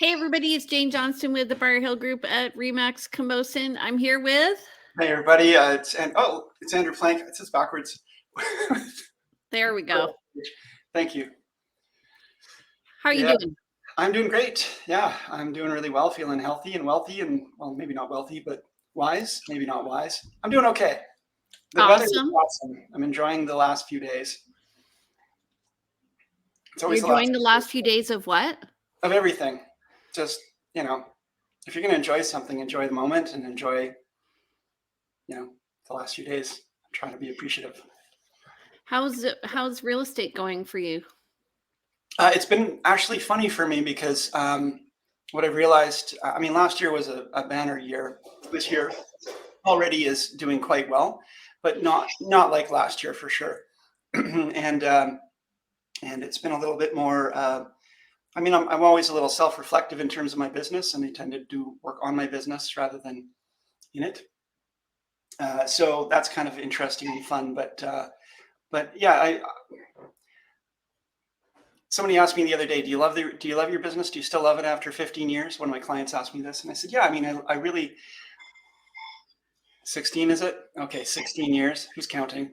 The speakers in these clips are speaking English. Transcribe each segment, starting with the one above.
Hey everybody, it's Jane Johnston with the Briar Hill Group at Remax Camosun. I'm here with. Hey everybody, it's Andrew Plank. It says backwards. There we go. Thank you. How are you doing? I'm doing great. Yeah, I'm doing really well, feeling healthy and wealthy, and well, maybe not wealthy, but wise. Maybe not wise. I'm doing okay. The weather is awesome. I'm enjoying the last few days. It's always You're enjoying the last few days of what? Of everything. Just, if you're going to enjoy something, enjoy the moment and enjoy, the last few days. I'm trying to be appreciative. How's real estate going for you? It's been actually funny for me because what I've realized, last year was a banner year. This year already is doing quite well, but not like last year for sure. and it's been a little bit more. I'm always a little self-reflective in terms of my business, and I tend to do work on my business rather than in it. So that's kind of interesting and fun. But yeah, somebody asked me the other day, do you love your business? Do you still love it after 15 years? One of my clients asked me this, and I said, yeah, I really, 16 is it? Okay, 16 years. Who's counting?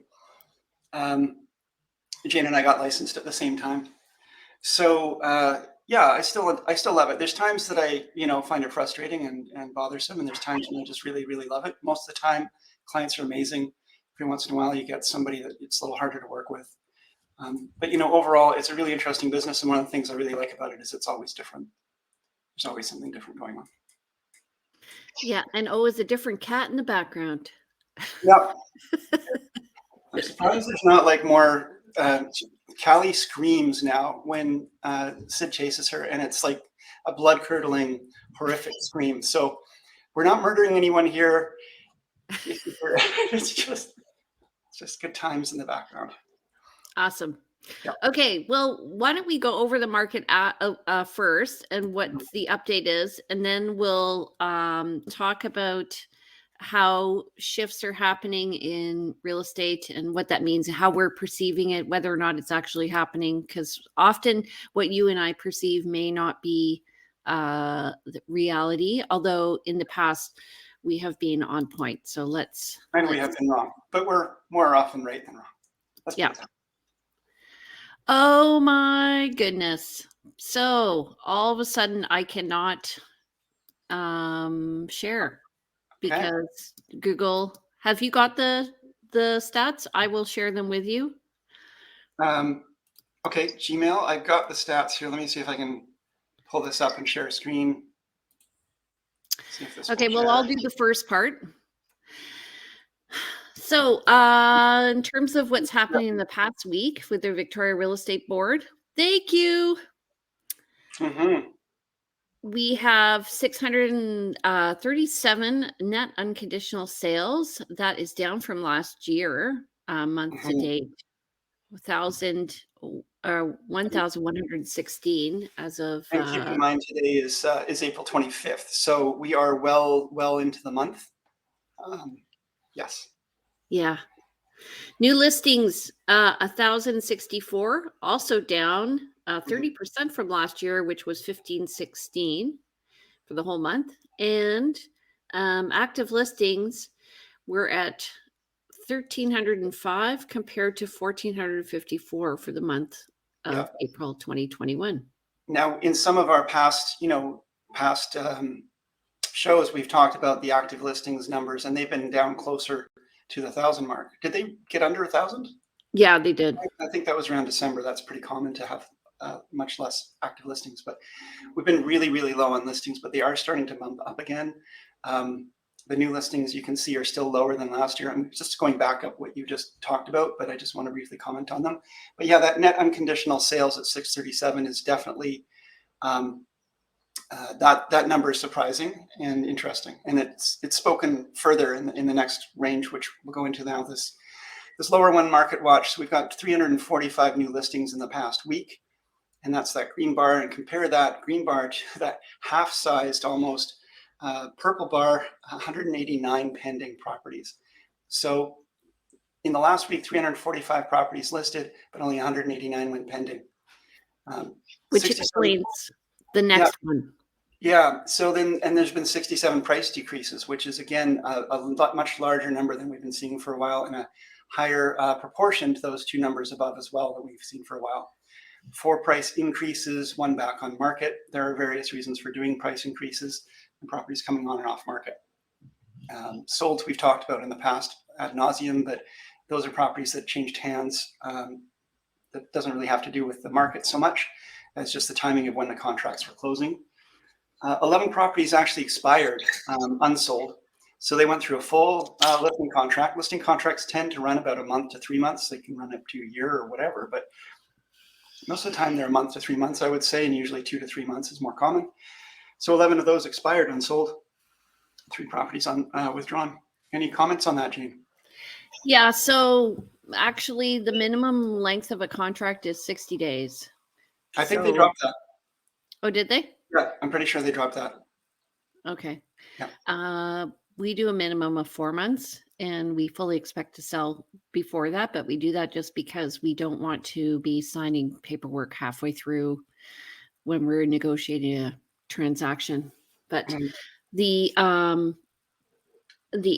Jane and I got licensed at the same time. So yeah, I still love it. There's times that I, find it frustrating and bothersome, and there's times when I just really, really love it. Most of the time, clients are amazing. Every once in a while, you get somebody that it's a little harder to work with. But overall, it's a really interesting business, and one of the things I really like about it is it's always different. There's always something different going on. Yeah, and always a different cat in the background. Yeah. I'm surprised there's not like more. Callie screams now when Sid chases her, and it's like a blood-curdling, horrific scream. So we're not murdering anyone here. It's just good times in the background. Awesome. Yeah. Okay, well, why don't we go over the market first and what the update is, and then we'll talk about how shifts are happening in real estate and what that means, how we're perceiving it, whether or not it's actually happening, because often what you and I perceive may not be the reality, although in the past we have been on point. So let's we have been wrong, but we're more often right than wrong. Yeah. Oh my goodness. So all of a sudden I cannot share because Google, have you got the stats? I will share them with you. Okay, Gmail, I've got the stats here. Let me see if I can pull this up and share a screen. Okay, well, I'll do the first part. So in terms of what's happening in the past week with the Victoria Real Estate Board, thank you. Mm-hmm. We have 637 net unconditional sales. That is down from last year, month to date. 1,116 as of. And keep in mind, today is April 25th, so we are well into the month. Yes. Yeah. New listings, 1,064, also down 30% from last year, which was 1,516 for the whole month. And active listings, we're at 1,305 compared to 1,454 for the month of April 2021. Now, in some of our past shows, we've talked about the active listings numbers, and they've been down closer to the 1,000 mark. Did they get under 1,000? Yeah, they did. I think that was around December. That's pretty common to have much less active listings, but we've been really, really low on listings, but they are starting to bump up again. The new listings you can see are still lower than last year. I'm just going back up what you just talked about, but I just want to briefly comment on them. But yeah, that net unconditional sales at 637 is definitely, that number is surprising and interesting. And it's spoken further in the next range, which we'll go into now, this lower one, Market Watch. So we've got 345 new listings in the past week. And that's that green bar, and compare that green bar to that half-sized almost purple bar, 189 pending properties. So in the last week, 345 properties listed, but only 189 went pending. Which explains the next one. Yeah. So then, and there's been 67 price decreases, which is again much larger number than we've been seeing for a while, and a higher proportion to those two numbers above as well that we've seen for a while. 4 price increases, 1 back on market. There are various reasons for doing price increases and properties coming on and off market. Sold, we've talked about in the past ad nauseum, but those are properties that changed hands. That doesn't really have to do with the market so much. It's just the timing of when the contracts were closing. 11 properties actually expired unsold. So they went through a full listing contract. Listing contracts tend to run about a month to 3 months. They can run up to a year or whatever, but most of the time they're a month to 3 months, I would say, and usually 2 to 3 months is more common. So 11 of those expired unsold. 3 properties withdrawn. Any comments on that, Jane? Yeah, so actually the minimum length of a contract is 60 days. I think they dropped that. Oh, did they? Yeah, I'm pretty sure they dropped that. Okay. Yeah. We do a minimum of 4 months, and we fully expect to sell before that, but we do that just because we don't want to be signing paperwork halfway through when we're negotiating a transaction. But the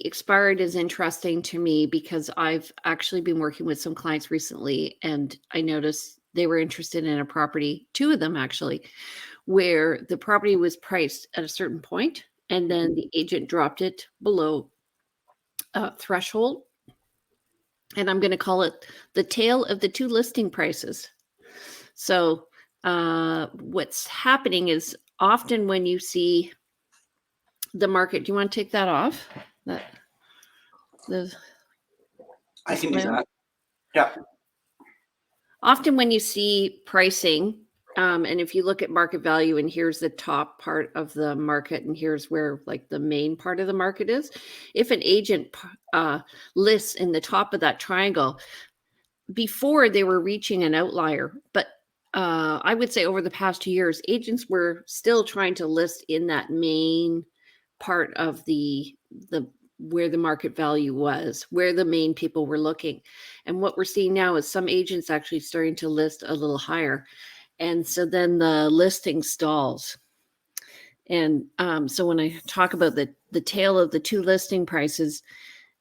expired is interesting to me because I've actually been working with some clients recently, and I noticed they were interested in a property, 2 of them actually, where the property was priced at a certain point, and then the agent dropped it below threshold. And I'm going to call it the tale of the 2 listing prices. So what's happening is often when you see the market, do you want to take that off? I can do that. Yeah. Often when you see pricing, and if you look at market value, and here's the top part of the market, and here's where like the main part of the market is. If an agent lists in the top of that triangle, before they were reaching an outlier, but I would say over the past 2 years, agents were still trying to list in that main part of the where the market value was, where the main people were looking. And what we're seeing now is some agents actually starting to list a little higher. And so then the listing stalls. And so when I talk about the tale of the 2 listing prices,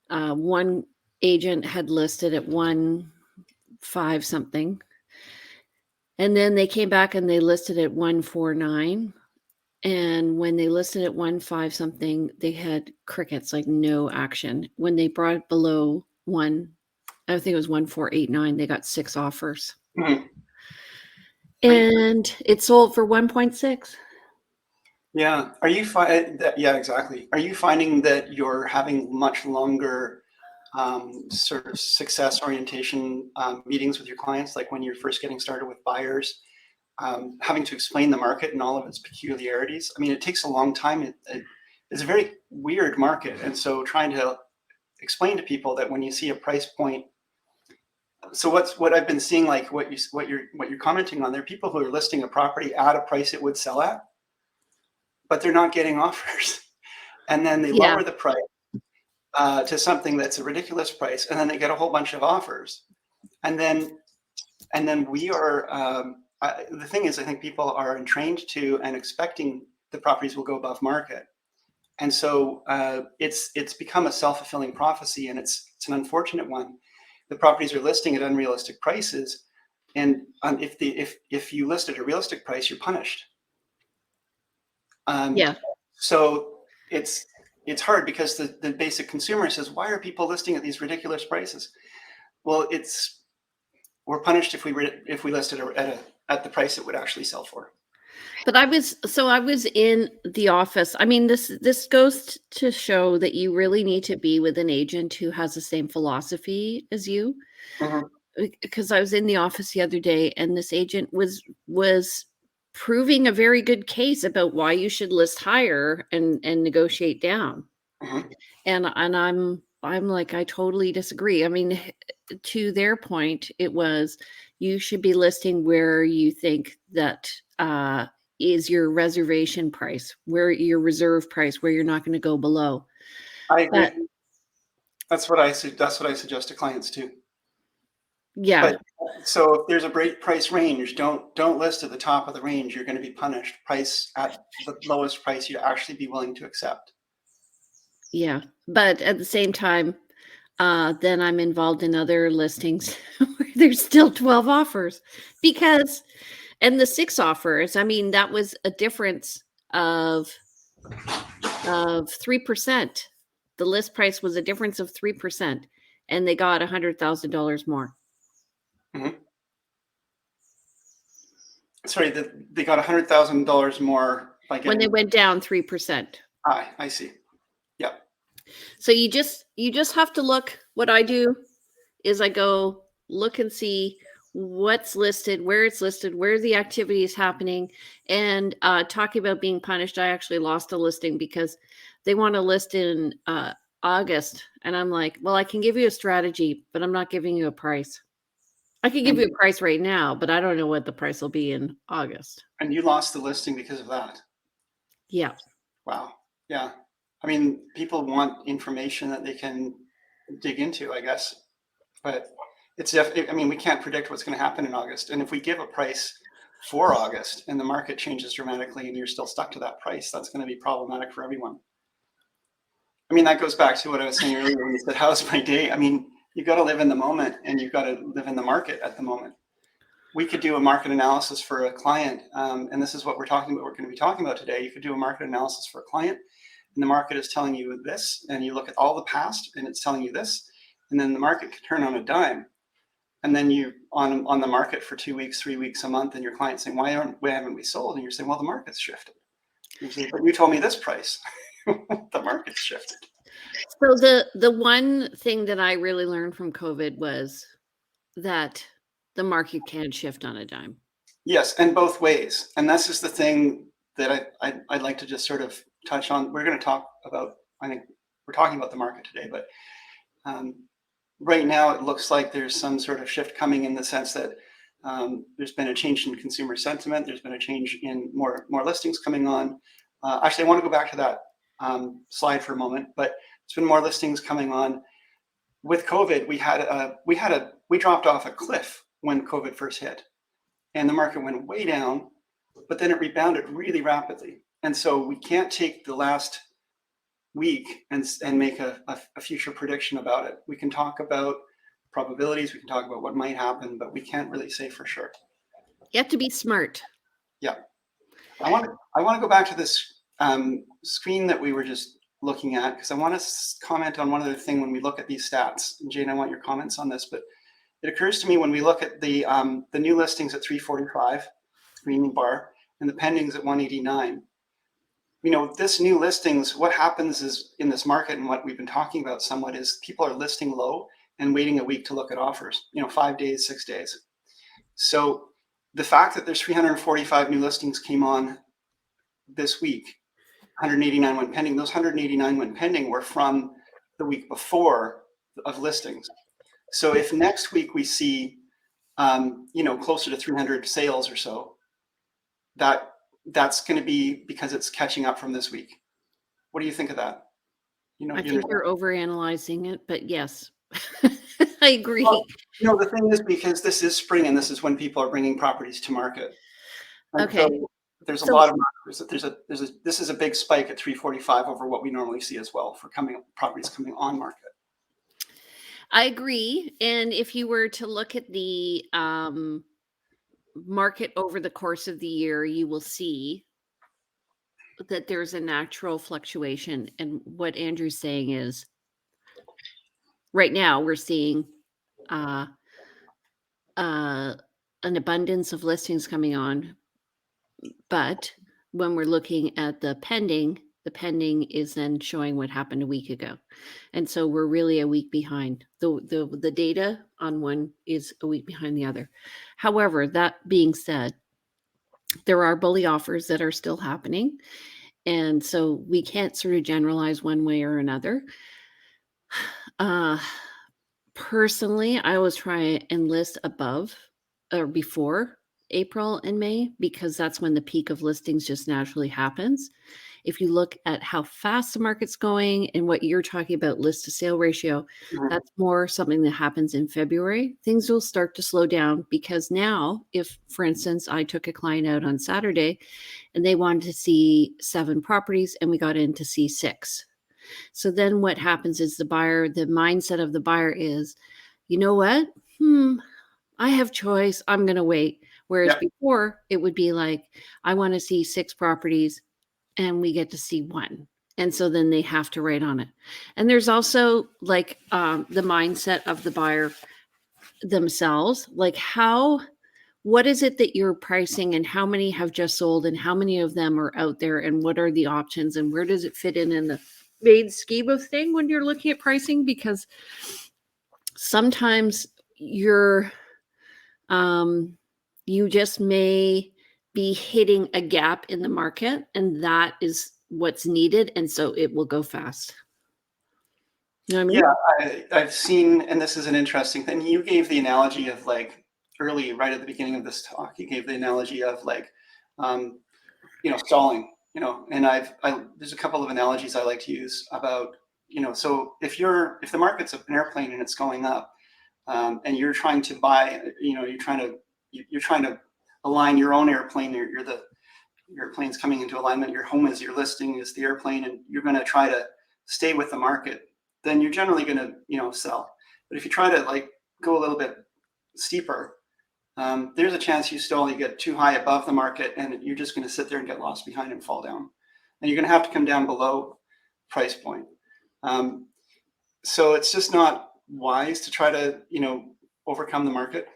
one agent had listed at 1.5 something. And then they came back and they listed at 1.49. And when they listed at 1.5 something, they had crickets, like no action. When they brought it below 1, I think it was 1.489, they got 6 offers. Mm-hmm. And it sold for 1.6. Yeah. Are you yeah, exactly. Are you finding that you're having much longer sort of success orientation meetings with your clients, like when you're first getting started with buyers, having to explain the market and all of its peculiarities? I mean, it takes a long time. It's a very weird market, and so trying to explain to people that when you see a price point. So what I've been seeing, like what you're commenting on, there are people who are listing a property at a price it would sell at, but they're not getting offers, and then they lower the price to something that's a ridiculous price, and then they get a whole bunch of offers, and then we are. The thing is, I think people are entrained to and expecting the properties will go above market, and so it's become a self-fulfilling prophecy, and it's an unfortunate one. The properties are listing at unrealistic prices, and if you list at a realistic price, you're punished. So it's hard because the basic consumer says, why are people listing at these ridiculous prices? Well, we're punished if we list it at the price it would actually sell for. But I was in the office. I mean, this goes to show that you really need to be with an agent who has the same philosophy as you. Mm-hmm. Because I was in the office the other day, and this agent was proving a very good case about why you should list higher and negotiate down. Mm-hmm. And I'm like, I totally disagree. I mean, to their point, it was you should be listing where you think that is your reservation price, where your reserve price, where you're not going to go below. I agree. That's what I suggest to clients too. Yeah. But so if there's a price range, don't list at the top of the range. You're going to be punished. Price at the lowest price you'd actually be willing to accept. Yeah. But at the same time, then I'm involved in other listings where there's still 12 offers because and the 6 offers, I mean, that was a difference of 3%. The list price was a difference of 3%, and they got $100,000 more. Mhm. Sorry, they got $100,000 more by When they getting. went down 3%. I see. Yeah. So you just have to look. What I do is I go look and see what's listed, where it's listed, where the activity is happening. And talking about being punished, I actually lost a listing because they want to list in August. And I'm like, well, I can give you a strategy, but I'm not giving you a price. I can give And you a price right now, but I don't know what the price will be in August. and you lost the listing because of that. Yeah. Wow. Yeah. I mean, people want information that they can dig into, I guess. But I mean, we can't predict what's going to happen in August. And if we give a price for August and the market changes dramatically and you're still stuck to that price, that's going to be problematic for everyone. I mean, that goes back to what I was saying earlier when you said, how's my day? I mean, you've got to live in the moment and you've got to live in the market at the moment. We could do a market analysis for a client. And this is what we're going to be talking about today. You could do a market analysis for a client and the market is telling you this, and you look at all the past and it's telling you this, and then the market could turn on a dime. And then you on the market for 2 weeks, 3 weeks, a month, and your client's saying, why haven't we sold? And you're saying, well, the market's shifted. You say, but you told me this price. The market's shifted. So the one thing that I really learned from COVID was that the market can shift on a dime. Yes, and both ways. And this is the thing that I'd like to just sort of touch on. We're going to talk about, I think we're talking about the market today, but um, right now it looks like there's some sort of shift coming in the sense that there's been a change in consumer sentiment. There's been a change in more listings coming on. Actually, I want to go back to that slide for a moment, but it's been more listings coming on. With COVID, we dropped off a cliff when COVID first hit, and the market went way down, but then it rebounded really rapidly. And so we can't take the last week and make a future prediction about it. We can talk about probabilities, we can talk about what might happen, but we can't really say for sure. You have to be smart. Yeah. I want to go back to this screen that we were just looking at, because I want to comment on one other thing when we look at these stats. And Jane, I want your comments on this, but it occurs to me when we look at the new listings at 345, green bar, and the pendings at 189. You know, this new listings, what happens is in this market, and what we've been talking about somewhat, is people are listing low and waiting a week to look at offers, 5 days, 6 days. So the fact that there's 345 new listings came on this week, 189 went pending, those 189 went pending were from the week before of listings. So if next week we see closer to 300 sales or so, that's going to be because it's catching up from this week. What do you think of that? I think you're overanalyzing it, but yes, I agree. Well, the thing is, because this is spring and this is when people are bringing properties to market. And Okay. so there's a lot of marketers. This is a big spike at 345 over what we normally see as well for properties coming on market. I agree. And if you were to look at the market over the course of the year, you will see that there's a natural fluctuation. And what Andrew's saying is right now we're seeing uh, an abundance of listings coming on. But when we're looking at the pending is then showing what happened a week ago. And so we're really a week behind. The data on one is a week behind the other. However, that being said, there are bully offers that are still happening. And so we can't sort of generalize one way or another. Personally, I always try and list above or before April and May, because that's when the peak of listings just naturally happens. If you look at how fast the market's going and what you're talking about, list to sale ratio, Mhm. that's more something that happens in February. Things will start to slow down because now, if, for instance, I took a client out on Saturday and they wanted to see 7 properties and we got in to see 6. So then what happens is the mindset of the buyer is, you know what? I have choice. I'm going to wait. Whereas Yeah. before it would be like, I want to see 6 properties and we get to see 1. And so then they have to write on it. And there's also like the mindset of the buyer themselves, like what is it that you're pricing and how many have just sold and how many of them are out there and what are the options and where does it fit in the main scheme of thing when you're looking at pricing? Because sometimes you're you just may be hitting a gap in the market and that is what's needed, and so it will go fast. You know what I mean? Yeah, I've seen, and this is an interesting thing. You gave the analogy of like early, right at the beginning of this talk, you gave the analogy of like, um, stalling, and there's a couple of analogies I like to use about, so if the market's an airplane and it's going up, and you're trying to buy, you're trying to align your own airplane, your airplane's coming into alignment, your home is your listing is the airplane, and you're going to try to stay with the market, then you're generally going to, sell. But if you try to like go a little bit steeper, there's a chance you stall, you get too high above the market, and you're just going to sit there and get lost behind and fall down. And you're going to have to come down below price point. So it's just not wise to try to, overcome the market.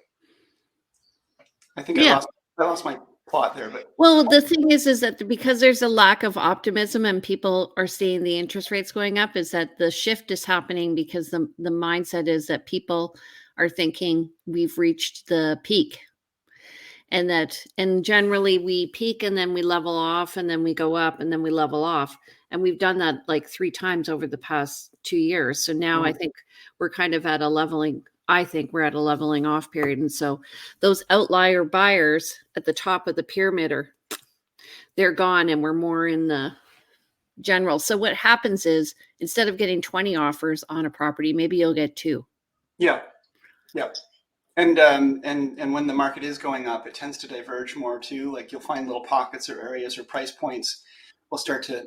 I think Yeah. I lost my plot there, but Well, the thing is that because there's a lack of optimism and people are seeing the interest rates going up, is that the shift is happening because the mindset is that people are thinking we've reached the peak. And generally we peak and then we level off and then we go up and then we level off. And we've done that like 3 times over the past 2 years. So now I think we're kind of at a leveling I think we're at a leveling off period. And so those outlier buyers at the top of the pyramid they're gone and we're more in the general. So what happens is instead of getting 20 offers on a property, maybe you'll get 2. yeah, yeah. And when the market is going up, it tends to diverge more too. Like you'll find little pockets or areas or price points will start to,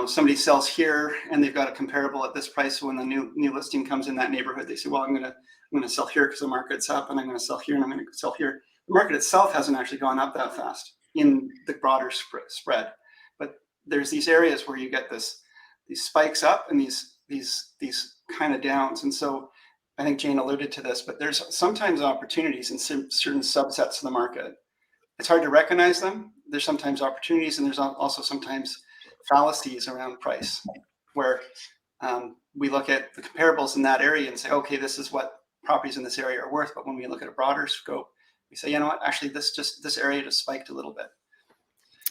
somebody sells here and they've got a comparable at this price. So when the new listing comes in that neighborhood, they say, well, I'm gonna sell here because the market's up, and I'm gonna sell here and I'm gonna sell here. The market itself hasn't actually gone up that fast in the broader spread, but there's these areas where you get these spikes up and these kind of downs. And so I think Jane alluded to this, but there's sometimes opportunities in certain subsets of the market. It's hard to recognize them. There's sometimes opportunities, and there's also sometimes fallacies around price, where we look at the comparables in that area and say, okay, this is what properties in this area are worth. But when we look at a broader scope, we say, you know what, actually, this area just spiked a little bit.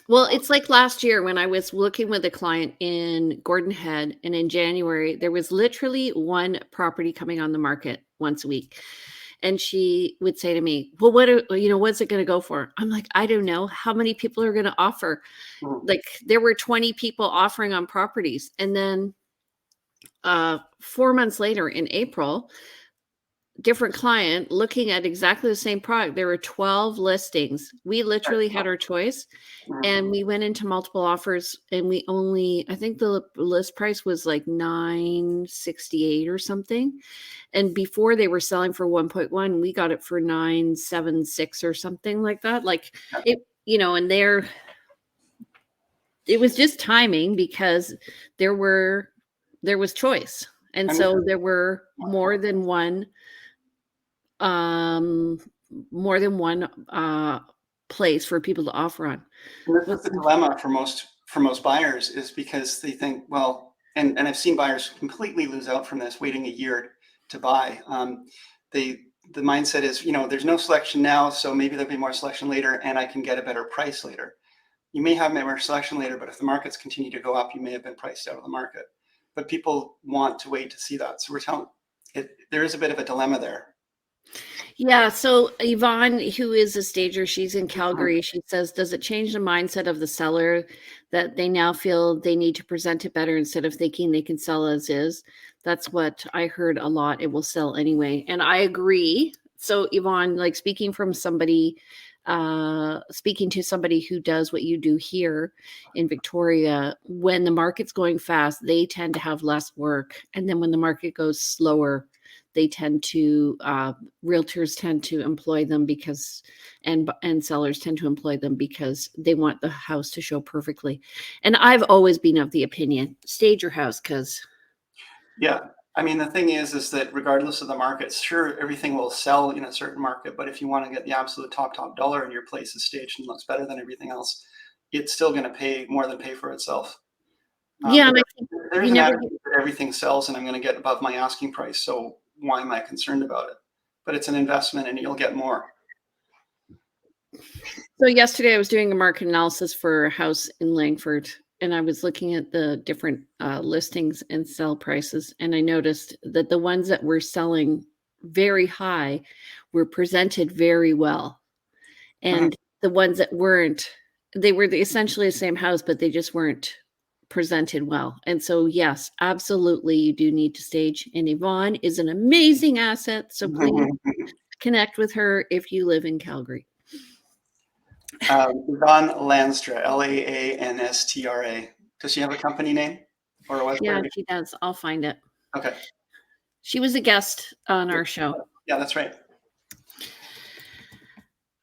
Well, it's like last year when I was looking with a client in Gordon Head, and in January, there was literally 1 property coming on the market once a week. And she would say to me, well, what's it going to go for? I'm like, I don't know. How many people are going to offer? Like there were 20 people offering on properties. And then 4 months later in April, different client looking at exactly the same product. There were 12 listings. We literally had our choice. And we went into multiple offers and I think the list price was like $968 or something. And before they were selling for 1.1, we got it for 976 or something like that. Like it, and it was just timing because there was choice. And so there were um more than one place for people to offer on. And this is the dilemma for most buyers, is because they think, well, and I've seen buyers completely lose out from this, waiting a year to buy. The mindset is, there's no selection now, so maybe there'll be more selection later, and I can get a better price later. You may have more selection later, but if the markets continue to go up, you may have been priced out of the market. But people want to wait to see that. So there is a bit of a dilemma there. Yeah, so Yvonne, who is a stager, she's in Calgary. She says, does it change the mindset of the seller that they now feel they need to present it better instead of thinking they can sell as is? That's what I heard a lot. It will sell anyway. And I agree. So Yvonne, like speaking to somebody who does what you do here in Victoria, when the market's going fast, they tend to have less work. And then when the market goes slower, they tend to realtors tend to employ them because and sellers tend to employ them because they want the house to show perfectly. And I've always been of the opinion, stage your house because Yeah. I mean, the thing is that regardless of the market, sure, everything will sell in a certain market, but if you want to get the absolute top dollar and your place is staged and looks better than everything else, it's still going to pay more than pay for itself. yeah, But and I think there's you an never attitude that everything sells and I'm going to get above my asking price. So why am I concerned about it? But it's an investment and you'll get more. So yesterday I was doing a market analysis for a house in Langford, and I was looking at the different listings and sell prices, and I noticed that the ones that were selling very high were presented very well. Mhm. And the ones that weren't, they were essentially the same house, but they just weren't presented well. And so, yes, absolutely, you do need to stage. And Yvonne is an amazing asset. So please connect with her if you live in Calgary. Yvonne Lanstra, Lanstra. Does she have a company name or a Yeah, website? she does. I'll find it. Okay. She was a guest on Yeah, our show. yeah, that's right.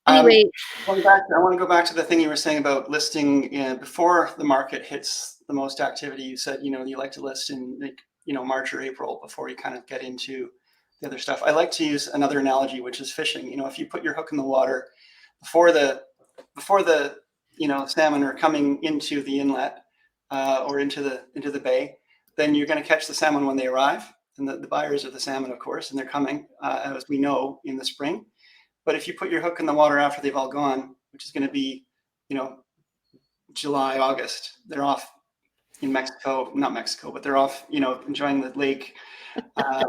Um, Anyway, I want to go back to the thing you were saying about listing before the market hits the most activity. You said, you like to list in like, March or April before you kind of get into the other stuff. I like to use another analogy, which is fishing. If you put your hook in the water before the salmon are coming into the inlet or into the bay, then you're going to catch the salmon when they arrive. And the buyers are the salmon, of course, and they're coming, as we know, in the spring. But if you put your hook in the water after they've all gone, which is going to be, you know, July, August, they're off in Mexico, not Mexico, but they're off, enjoying the lake. Uh,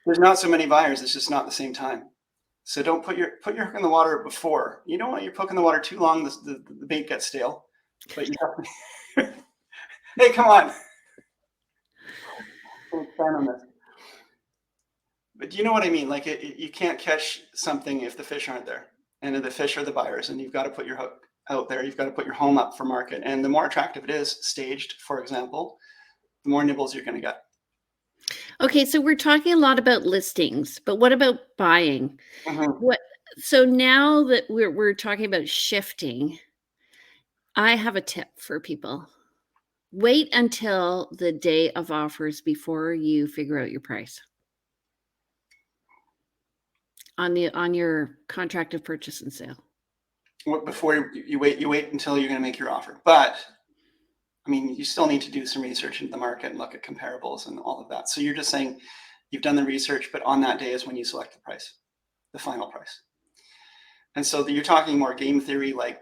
there's not so many buyers. It's just not the same time. So don't put your hook in the water before. You don't want your hook in the water too long. The bait gets stale. But hey, come on. Let's expand on this. But you know what I mean? Like you can't catch something if the fish aren't there, and the fish are the buyers, and you've got to put your hook out there. You've got to put your home up for market, and the more attractive it is, staged, for example, the more nibbles you're going to get. okay, so we're talking a lot about listings, but what about buying? Mm-hmm. What so now that we're talking about shifting, I have a tip for people. Wait until the day of offers before you figure out your price on your contract of purchase and sale. Before you wait until you're going to make your offer. But I mean, you still need to do some research into the market and look at comparables and all of that. So you're just saying you've done the research, but on that day is when you select the price, the final price. And so you're talking more game theory, like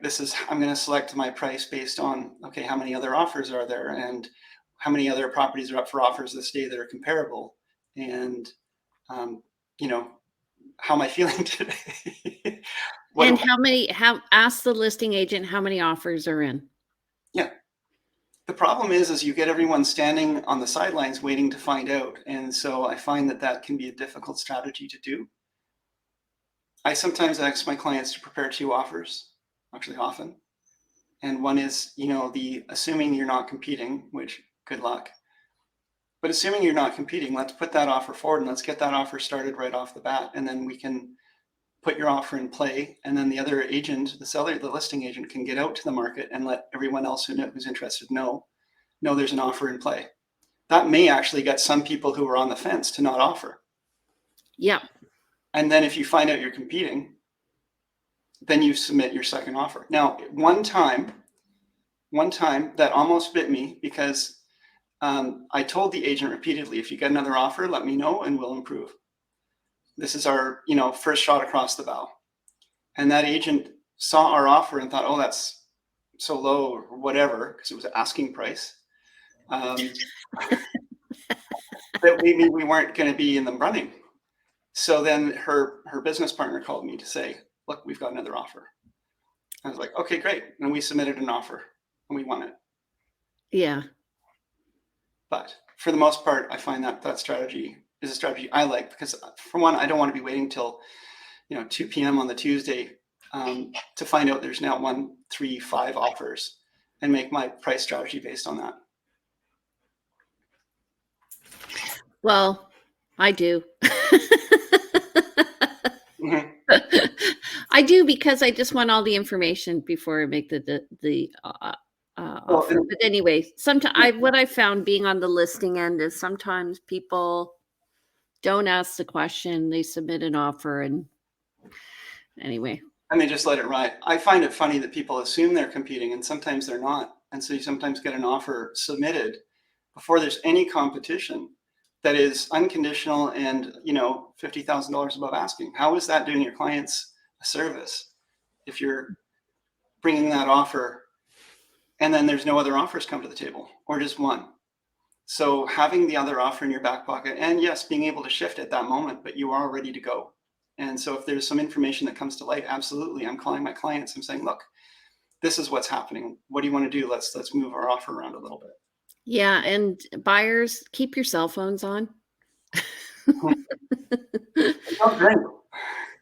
I'm going to select my price based on, okay, how many other offers are there and how many other properties are up for offers this day that are comparable, and um, you know, how am I feeling today? And how ask the listing agent how many offers are in. Yeah. The problem is you get everyone standing on the sidelines waiting to find out, and so I find that can be a difficult strategy to do. I sometimes ask my clients to prepare two offers, actually often. And one is, the assuming you're not competing, which good luck. But assuming you're not competing, let's put that offer forward and let's get that offer started right off the bat. And then we can put your offer in play. And then the other agent, the seller, the listing agent can get out to the market and let everyone else who's interested know there's an offer in play. That may actually get some people who are on the fence to not offer. Yeah. And then if you find out you're competing, then you submit your second offer. Now, one time that almost bit me because I told the agent repeatedly, if you get another offer, let me know and we'll improve. This is our, first shot across the bow. And that agent saw our offer and thought, oh, that's so low or whatever, because it was an asking price. That we weren't going to be in the running. So then her business partner called me to say, look, we've got another offer. I was like, okay, great. And we submitted an offer and we won it. Yeah. But for the most part, I find that strategy is a strategy I like, because for one, I don't want to be waiting till 2 p.m. on the Tuesday to find out there's now 1, 3, 5 offers and make my price strategy based on that. Well, I do. Mm-hmm. I do, because I just want all the information before I make the offer. But anyway, sometimes what I found being on the listing end is sometimes people don't ask the question, they submit an offer, and anyway. And they just let it ride. I find it funny that people assume they're competing, and sometimes they're not. And so you sometimes get an offer submitted before there's any competition that is unconditional and $50,000 above asking. How is that doing your clients a service if you're bringing that offer and then there's no other offers come to the table, or just one? So having the other offer in your back pocket, and yes, being able to shift at that moment, but you are ready to go. And so if there's some information that comes to light, absolutely, I'm calling my clients. I'm saying, look, this is what's happening. What do you want to do? Let's move our offer around a little bit. Yeah, and buyers, keep your cell phones on. Oh, great.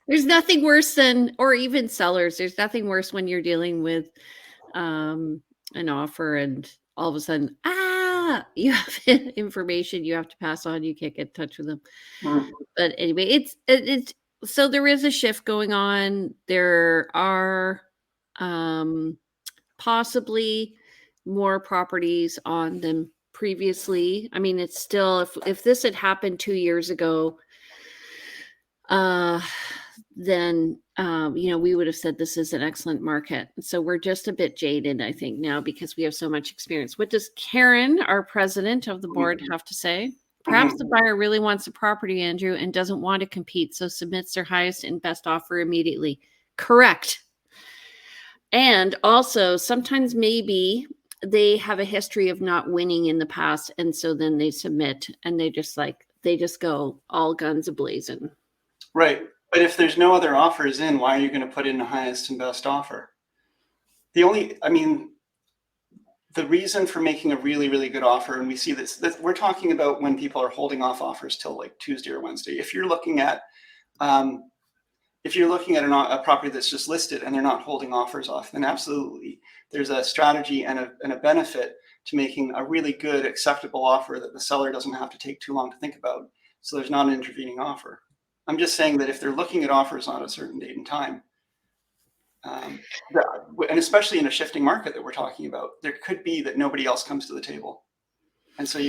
There's nothing worse than, or even sellers, there's nothing worse when you're dealing with an offer and all of a sudden, you have information you have to pass on. You can't get in touch with them. Mm. But anyway, it's so there is a shift going on. There are possibly more properties on than previously. I mean, it's still, if this had happened 2 years ago, then we would have said this is an excellent market. So we're just a bit jaded, I think, now, because we have so much experience. What does Karen, our president of the board, have to say? Perhaps the buyer really wants the property, Andrew, and doesn't want to compete, so submits their highest and best offer immediately. Correct. And also, sometimes maybe they have a history of not winning in the past, and so then they submit and they just go all guns a-blazing. Right. But if there's no other offers in, why are you going to put in the highest and best offer? The reason for making a really, really good offer, and we see this we're talking about when people are holding off offers till like Tuesday or Wednesday. If you're looking at a property that's just listed and they're not holding offers off, then absolutely there's a strategy and a benefit to making a really good, acceptable offer that the seller doesn't have to take too long to think about. So there's not an intervening offer. I'm just saying that if they're looking at offers on a certain date and time, and especially in a shifting market that we're talking about, there could be that nobody else comes to the table. And so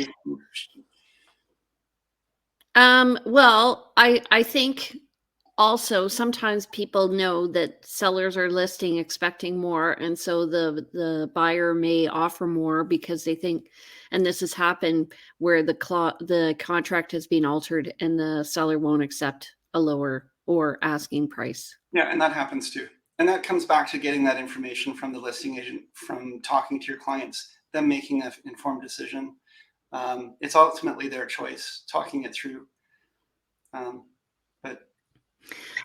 well, I think also sometimes people know that sellers are listing expecting more, and so the buyer may offer more because they think, and this has happened where the contract has been altered and the seller won't accept a lower or asking price. Yeah, and that happens too. And that comes back to getting that information from the listing agent, from talking to your clients, them making an informed decision. It's ultimately their choice, talking it through.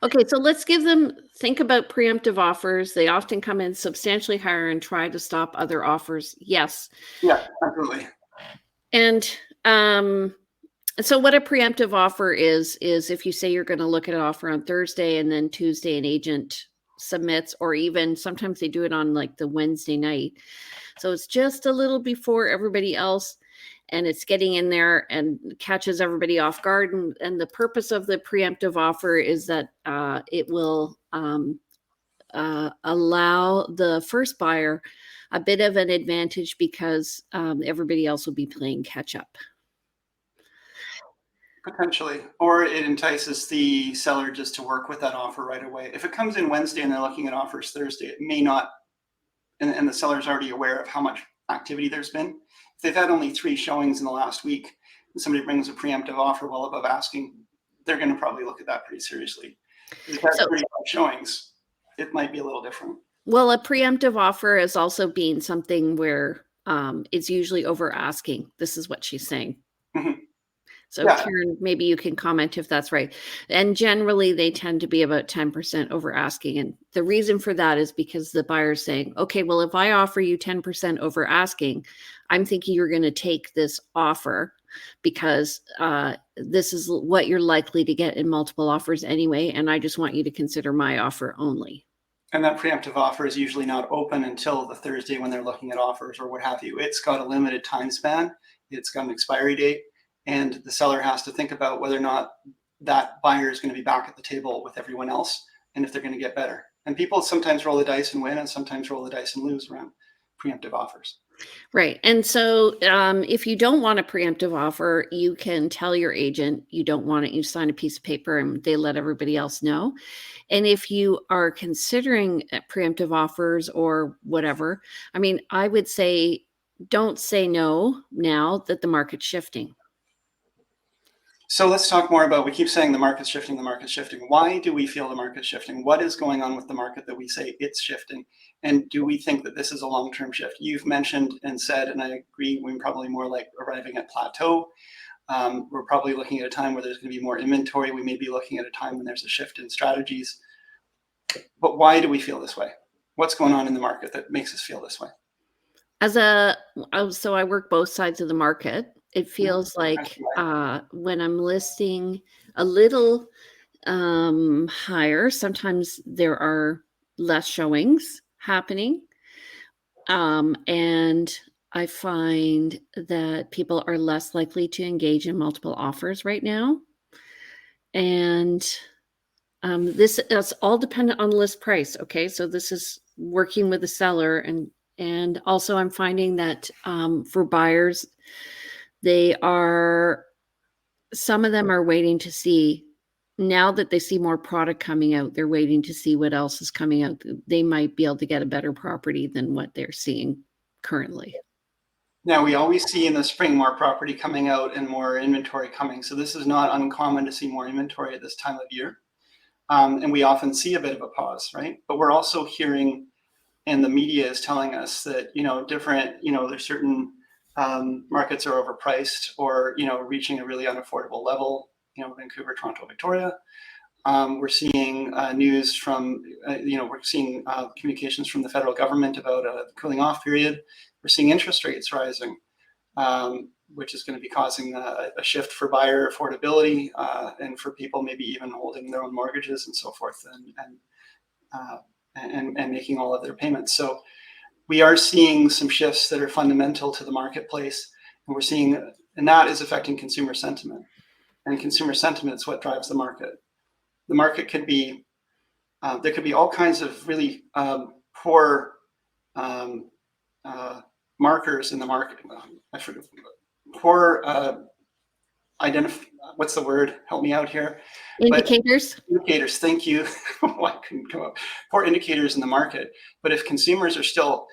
Okay, so let's think about preemptive offers. They often come in substantially higher and try to stop other offers. Yes. Yeah, absolutely. And so what a preemptive offer is if you say you're going to look at an offer on Thursday and then Tuesday an agent submits, or even sometimes they do it on like the Wednesday night. So it's just a little before everybody else, and it's getting in there and catches everybody off guard. And the purpose of the preemptive offer is that it will allow the first buyer a bit of an advantage, because everybody else will be playing catch up. Potentially. Or it entices the seller just to work with that offer right away. If it comes in Wednesday and they're looking at offers Thursday, it may not, and the seller's already aware of how much activity there's been. If they've had only 3 showings in the last week and somebody brings a preemptive offer well above asking, they're going to probably look at that pretty seriously. If they've had 35 showings, it might be a little different. Well, a preemptive offer is also being something where it's usually over asking. This is what she's saying. Mm-hmm. So Yeah. Karen, maybe you can comment if that's right. And generally they tend to be about 10% over asking. And the reason for that is because the buyer's saying, okay, well, if I offer you 10% over asking, I'm thinking you're going to take this offer because this is what you're likely to get in multiple offers anyway. And I just want you to consider my offer only. And that preemptive offer is usually not open until the Thursday when they're looking at offers or what have you. It's got a limited time span. It's got an expiry date, and the seller has to think about whether or not that buyer is going to be back at the table with everyone else and if they're going to get better. And people sometimes roll the dice and win, and sometimes roll the dice and lose around preemptive offers. Right. And so if you don't want a preemptive offer, you can tell your agent you don't want it. You sign a piece of paper and they let everybody else know. And if you are considering preemptive offers or whatever, I mean, I would say don't say no now that the market's shifting. So let's talk more about, we keep saying the market's shifting, the market's shifting. Why do we feel the market's shifting? What is going on with the market that we say it's shifting? And do we think that this is a long-term shift? You've mentioned and said, and I agree, we're probably more like arriving at plateau. We're probably looking at a time where there's going to be more inventory. We may be looking at a time when there's a shift in strategies. But why do we feel this way? What's going on in the market that makes us feel this way? So I work both sides of the market. It feels like when I'm listing a little higher, sometimes there are less showings happening. And I find that people are less likely to engage in multiple offers right now. And this is all dependent on list price. Okay. So this is working with the seller, and also I'm finding that for buyers, some of them are waiting to see, now that they see more product coming out, they're waiting to see what else is coming out. They might be able to get a better property than what they're seeing currently. Now, we always see in the spring more property coming out and more inventory coming. So this is not uncommon to see more inventory at this time of year. And we often see a bit of a pause, right? But we're also hearing, and the media is telling us that, there's certain markets are overpriced or, reaching a really unaffordable level, Vancouver, Toronto, Victoria. We're seeing news from, we're seeing communications from the federal government about a cooling off period. We're seeing interest rates rising, which is going to be causing a shift for buyer affordability and for people maybe even holding their own mortgages and so forth and making all of their payments. So we are seeing some shifts that are fundamental to the marketplace, and that is affecting consumer sentiment. And consumer sentiment is what drives the market. The market could be, there could be all kinds of really poor markers in the market. I forget, poor what's the word? Help me out here. Indicators. Indicators. Thank you. I couldn't come up. Poor indicators in the market. But if consumers are still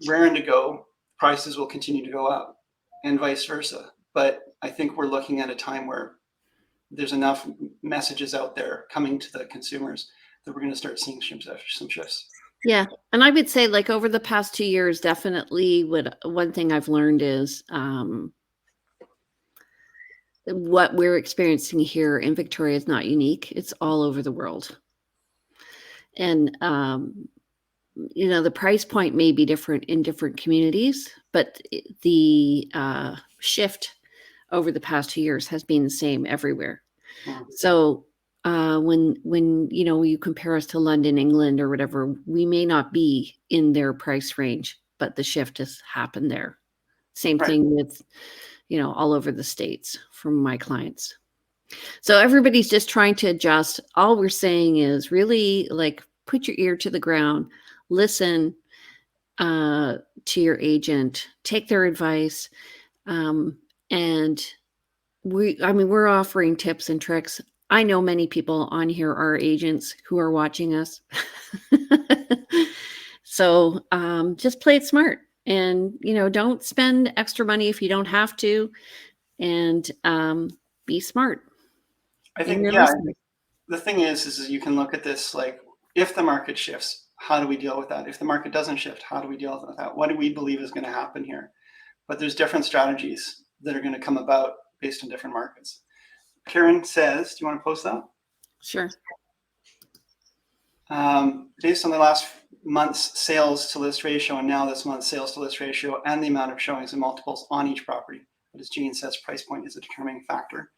raring to go, prices will continue to go up, and vice versa. But I think we're looking at a time where there's enough messages out there coming to the consumers that we're going to start seeing some shifts. Yeah. And I would say, like, over the past 2 years, definitely one thing I've learned is what we're experiencing here in Victoria is not unique. It's all over the world. And, the price point may be different in different communities, but the shift over the past 2 years has been the same everywhere. So when you compare us to London, England, or whatever, we may not be in their price range, but the shift has happened there. Same thing with all over the States from my clients. So everybody's just trying to adjust. All we're saying is really, like, put your ear to the ground, listen to your agent, take their advice, and we're offering tips and tricks. I know many people on here are agents who are watching us. So just play it smart, and don't spend extra money if you don't have to, and be smart. I think, the thing is you can look at this like, if the market shifts, how do we deal with that? If the market doesn't shift, how do we deal with that? What do we believe is going to happen here? But there's different strategies that are going to come about based on different markets. Karen says, do you want to post that? Sure. Based on the last month's sales to list ratio and now this month's sales to list ratio and the amount of showings and multiples on each property, but as Jane says, price point is a determining factor.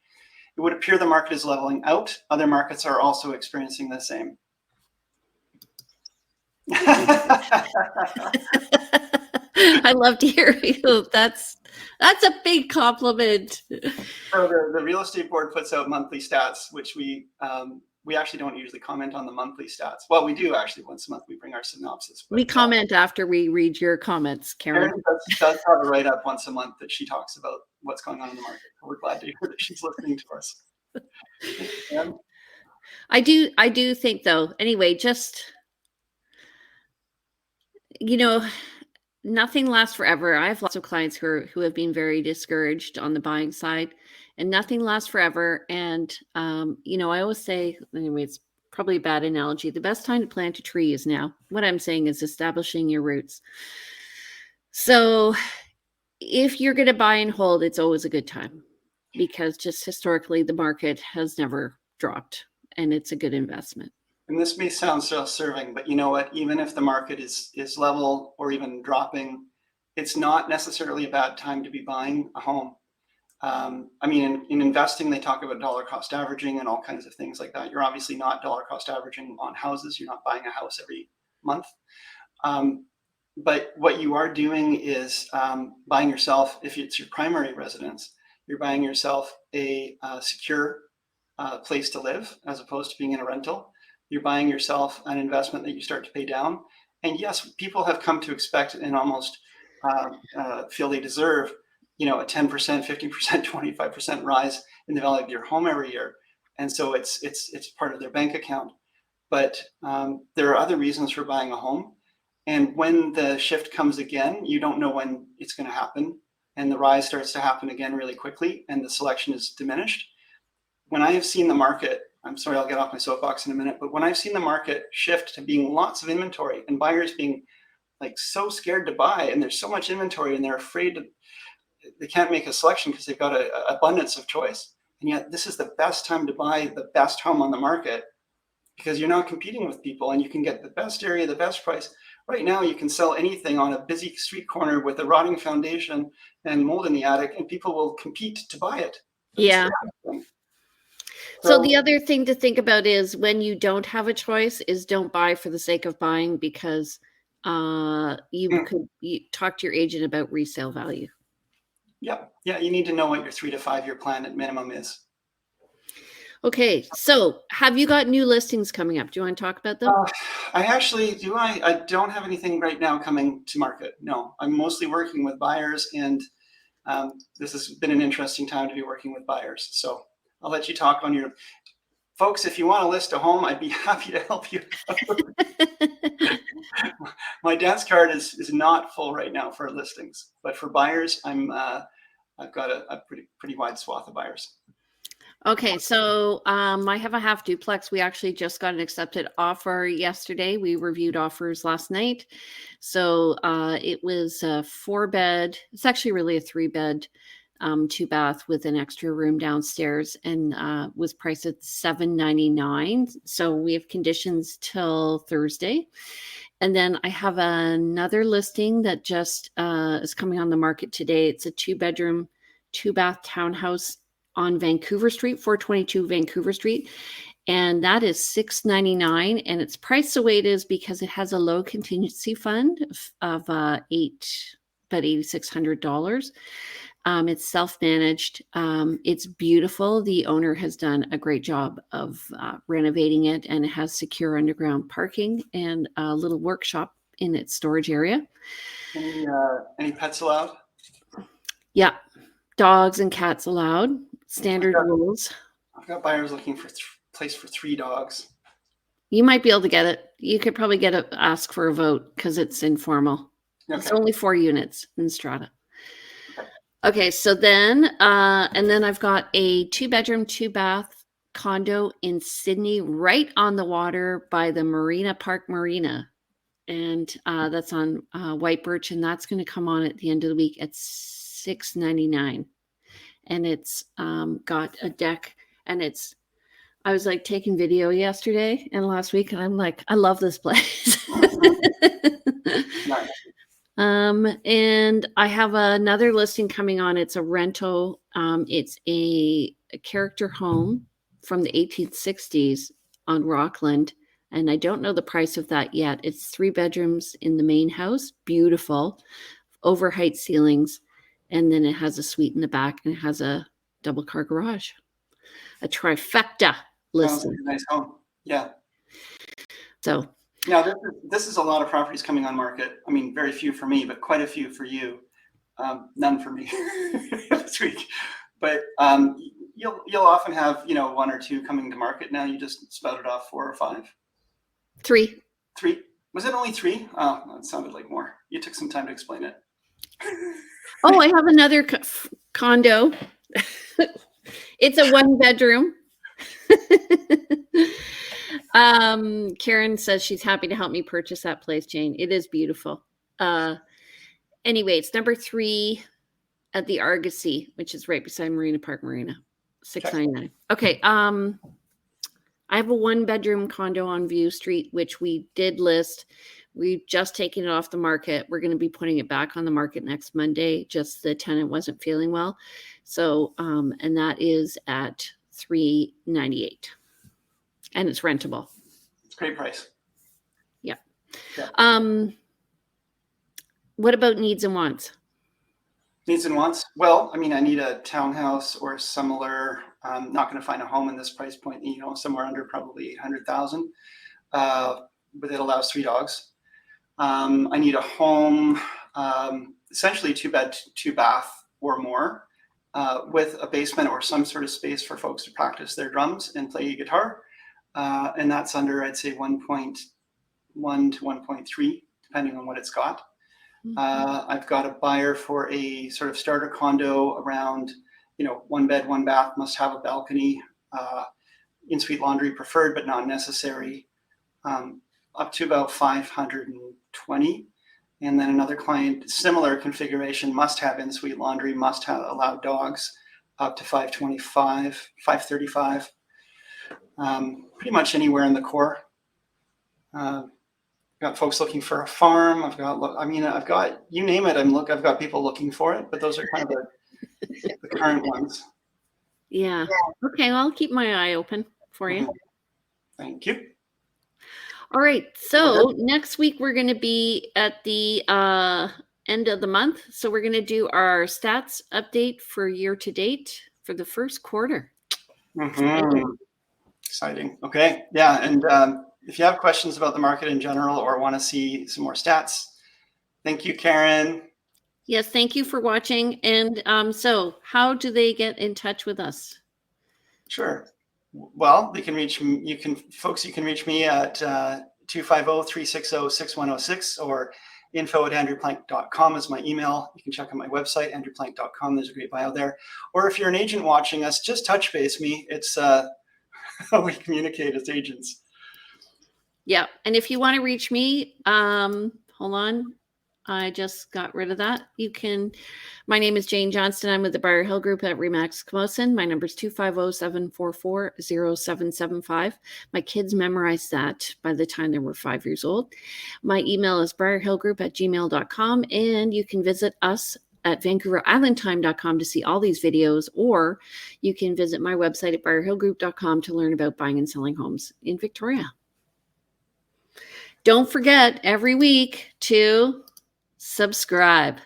It would appear the market is leveling out. Other markets are also experiencing the same. I love to hear you. That's a big compliment. So the real estate board puts out monthly stats, which we actually don't usually comment on the monthly stats. Well, we do actually once a month. We bring our synopsis. We comment after we read your comments, Karen. Karen does have a write-up once a month that she talks about what's going on in the market. We're glad to hear that she's listening to us. Yeah. I do think though, anyway, just, nothing lasts forever. I have lots of clients who have been very discouraged on the buying side, and nothing lasts forever. And, I always say, anyway, it's probably a bad analogy. The best time to plant a tree is now. What I'm saying is establishing your roots. So if you're going to buy and hold, it's always a good time, because just historically the market has never dropped, and it's a good investment. And this may sound self-serving, but you know what? Even if the market is level or even dropping, it's not necessarily a bad time to be buying a home. In investing, they talk about dollar cost averaging and all kinds of things like that. You're obviously not dollar cost averaging on houses. You're not buying a house every month. But what you are doing is buying yourself, if it's your primary residence, you're buying yourself a secure place to live as opposed to being in a rental. You're buying yourself an investment that you start to pay down. And yes, people have come to expect and almost feel they deserve, a 10%, 50%, 25% rise in the value of your home every year. And so it's part of their bank account. But there are other reasons for buying a home. And when the shift comes again, you don't know when it's going to happen. And the rise starts to happen again really quickly, and the selection is diminished. When I have seen the market, I'm sorry, I'll get off my soapbox in a minute, but when I've seen the market shift to being lots of inventory and buyers being like so scared to buy, and there's so much inventory and they're afraid they can't make a selection because they've got an abundance of choice. And yet this is the best time to buy the best home on the market, because you're not competing with people and you can get the best area, the best price. Right now, you can sell anything on a busy street corner with a rotting foundation and mold in the attic, and people will compete to buy it. Yeah. So the other thing to think about is when you don't have a choice is don't buy for the sake of buying, because you talk to your agent about resale value. Yeah. You need to know what your 3 to 5 year plan at minimum is. Okay. So have you got new listings coming up? Do you want to talk about them? I actually do. I don't have anything right now coming to market. No, I'm mostly working with buyers, and this has been an interesting time to be working with buyers. So I'll let you talk on your folks. If you want to list a home, I'd be happy to help you. My dance card is not full right now for listings, but for buyers, I've got a pretty wide swath of buyers. Okay, so I have a half duplex. We actually just got an accepted offer yesterday. We reviewed offers last night. So it was a 4-bed. It's actually really a 3-bed, 2-bath with an extra room downstairs, and was priced at $799. So we have conditions till Thursday. And then I have another listing that just is coming on the market today. It's a 2-bedroom, 2-bath townhouse on Vancouver Street, 422 Vancouver Street. And that is $699. And it's priced the way it is because it has a low contingency fund of about $8,600. It's self-managed. It's beautiful. The owner has done a great job of renovating it, and it has secure underground parking and a little workshop in its storage area. Any pets allowed? Yeah. Dogs and cats allowed. Standard rules. I've got buyers looking for a place for 3 dogs. You might be able to get it. You could probably ask for a vote because it's informal. Okay. It's only 4 units in Strata. Okay, so then, and then I've got a 2-bedroom, 2-bath condo in Sydney, right on the water by the Marina Park Marina. And that's on White Birch, and that's going to come on at the end of the week at $699. And it's got a deck And I was like taking video yesterday and last week, and I'm like, I love this place. Nice. And I have another listing coming on. It's a rental. It's a character home from the 1860s on Rockland. And I don't know the price of that yet. It's 3 bedrooms in the main house. Beautiful. Over height ceilings. And then it has a suite in the back, and it has a double car garage. A trifecta Sounds listing. like a nice home. Yeah. So now this is a lot of properties coming on market. I mean, very few for me, but quite a few for you. None for me this week. But you'll often have 1 or 2 coming to market. Now you just spouted off 4 or 5. 3. 3. Was it only 3? Oh, that sounded like more. You took some time to explain it. Oh, I have another condo. It's a 1 bedroom. Karen says she's happy to help me purchase that place, Jane. It is beautiful. Anyway, it's number 3 at the Argosy, which is right beside Marina Park Marina. $699. Okay. I have a 1 bedroom condo on View Street, which we did list. We've just taken it off the market. We're going to be putting it back on the market next Monday. Just the tenant wasn't feeling well. So, and that is at $398. And it's rentable. It's a great price. Yeah. What about needs and wants? Needs and wants? Well, I mean, I need a townhouse or similar. I'm not going to find a home in this price point, somewhere under probably 800,000. But it allows 3 dogs. I need a home, essentially 2 bed, 2 bath or more, with a basement or some sort of space for folks to practice their drums and play guitar. And that's under, I'd say, 1.1 to 1.3, depending on what it's got. I've got a buyer for a sort of starter condo around, 1 bed, 1 bath, must have a balcony, in-suite laundry preferred, but not necessary, up to about 520. And then another client, similar configuration, must have in-suite laundry, must have allowed dogs, up to 525, 535. Pretty much anywhere in the core. Got folks looking for a farm. I've got, you name it. I've got people looking for it, but those are kind of the current ones. Yeah. Okay. Well, I'll keep my eye open for you. Thank you. All right. So next week we're going to be at the end of the month. So we're going to do our stats update for year to date for the first quarter. Exciting. Okay. Yeah. And if you have questions about the market in general or want to see some more stats, thank you, Karen. Yes. Thank you for watching. And so how do they get in touch with us? Sure. Well, they can reach me. You can reach me at 250-360-6106 or info@andrewplank.com is my email. You can check out my website, andrewplank.com. There's a great bio there. Or if you're an agent watching us, just touch base me. It's how we communicate as agents. Yeah. And if you want to reach me, hold on. I just got rid of that. My name is Jane Johnston. I'm with the Briar Hill Group at Remax Camosun. My number is 250-744-0775. My kids memorized that by the time they were 5 years old. My email is briarhillgroup@gmail.com. And you can visit us at vancouverislandtime.com to see all these videos, or you can visit my website at briarhillgroup.com to learn about buying and selling homes in Victoria. Don't forget every week to subscribe.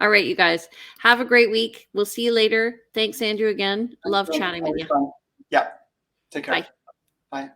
All right, you guys. Have a great week. We'll see you later. Thanks, Andrew, again. Love chatting with you. Yeah. Take care. Bye. Bye.